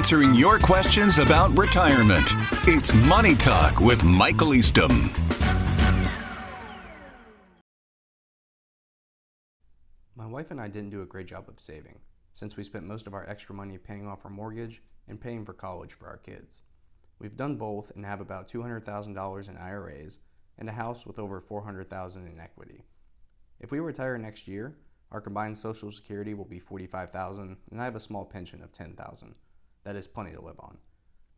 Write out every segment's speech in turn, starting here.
answering your questions about retirement. It's Money Talk with Michael Eastham. My wife and I didn't do a great job of saving, since we spent most of our extra money paying off our mortgage and paying for college for our kids. We've done both and have about $200,000 in IRAs and a house with over $400,000 in equity. If we retire next year, our combined Social Security will be $45,000 and I have a small pension of $10,000. That is plenty to live on.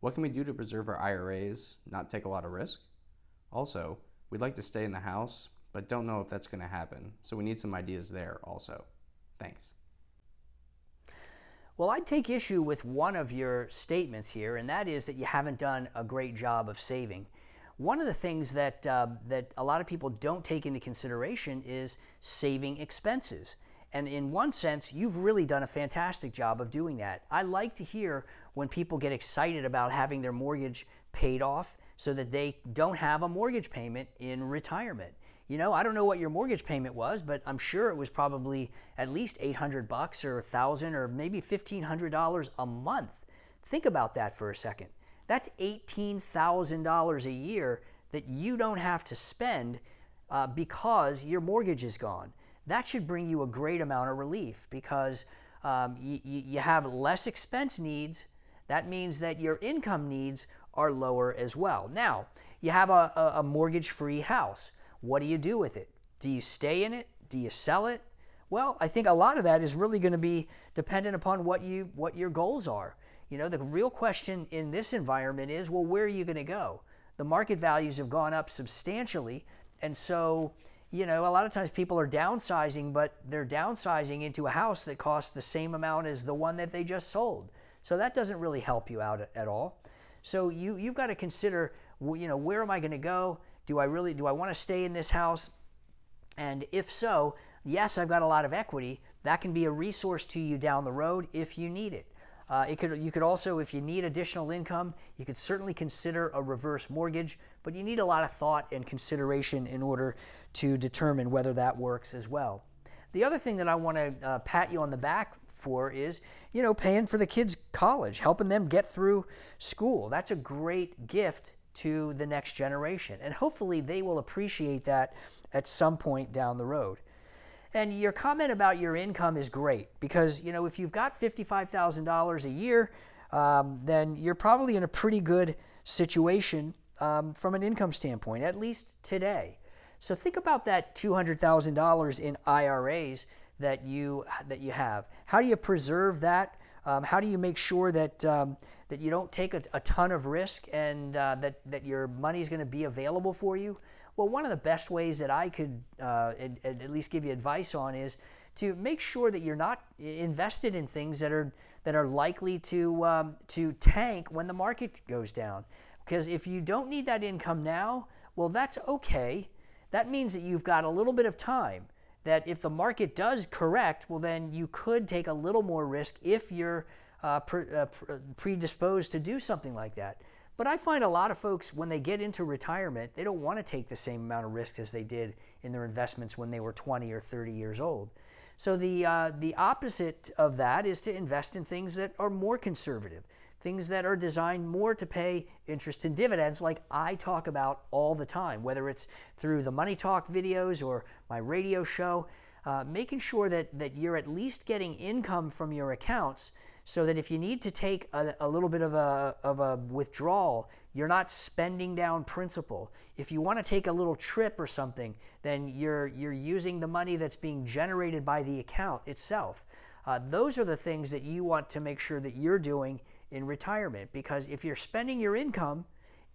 What can we do to preserve our IRAs, not take a lot of risk? Also, we'd like to stay in the house, but don't know if that's going to happen, so we need some ideas there also. Thanks. Well, I'd take issue with one of your statements here, and that is that you haven't done a great job of saving. One of the things that a lot of people don't take into consideration is saving expenses. And in one sense, you've really done a fantastic job of doing that. I like to hear when people get excited about having their mortgage paid off so that they don't have a mortgage payment in retirement. You know, I don't know what your mortgage payment was, but I'm sure it was probably at least $800 or $1,000 or maybe $1,500 a month. Think about that for a second. That's $18,000 a year that you don't have to spend because your mortgage is gone. That should bring you a great amount of relief because you have less expense needs. That means that your income needs are lower as well. Now, you have a mortgage-free house. What do you do with it? Do you stay in it? Do you sell it? Well, I think a lot of that is really going to be dependent upon what your goals are. You know, the real question in this environment is, well, where are you going to go? The market values have gone up substantially, and so, you know, a lot of times people are downsizing, but they're downsizing into a house that costs the same amount as the one that they just sold. So that doesn't really help you out at all. So you've got to consider, you know, where am I going to go? Do I want to stay in this house? And if so, yes, I've got a lot of equity. That can be a resource to you down the road if you need it. You could also, if you need additional income, you could certainly consider a reverse mortgage, but you need a lot of thought and consideration in order to determine whether that works as well. The other thing that I want to pat you on the back for is, you know, paying for the kids' college, helping them get through school. That's a great gift to the next generation, and hopefully they will appreciate that at some point down the road. And your comment about your income is great because, you know, if you've got $55,000 a year, then you're probably in a pretty good situation from an income standpoint, at least today. So think about that $200,000 in IRAs that you have. How do you preserve that? How do you make sure that that you don't take a ton of risk and that your money is going to be available for you? Well, one of the best ways that I could at least give you advice on is to make sure that you're not invested in things that are likely to tank when the market goes down. Because if you don't need that income now, well, that's okay. That means that you've got a little bit of time. That if the market does correct, well, then you could take a little more risk if you're predisposed to do something like that. But I find a lot of folks, when they get into retirement, they don't want to take the same amount of risk as they did in their investments when they were 20 or 30 years old. So the opposite of that is to invest in things that are more conservative, things that are designed more to pay interest and dividends, like I talk about all the time, whether it's through the Money Talk videos or my radio show, making sure that you're at least getting income from your accounts so that if you need to take a little bit of a withdrawal, you're not spending down principal. If you want to take a little trip or something, then you're using the money that's being generated by the account itself. Those are the things that you want to make sure that you're doing in retirement, because if you're spending your income,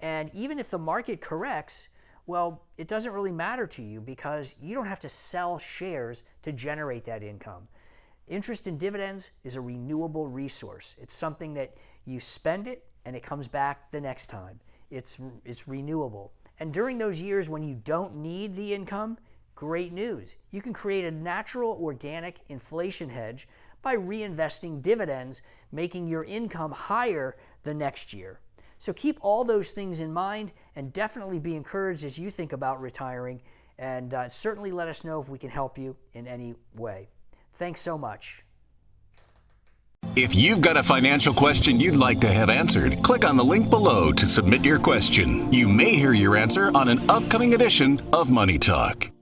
and even if the market corrects, well, it doesn't really matter to you because you don't have to sell shares to generate that income. Interest and dividends is a renewable resource. It's something that you spend it and it comes back the next time. It's renewable. And during those years when you don't need the income, great news. You can create a natural organic inflation hedge by reinvesting dividends, making your income higher the next year. So keep all those things in mind and definitely be encouraged as you think about retiring, and certainly let us know if we can help you in any way. Thanks so much. If you've got a financial question you'd like to have answered, click on the link below to submit your question. You may hear your answer on an upcoming edition of Money Talk.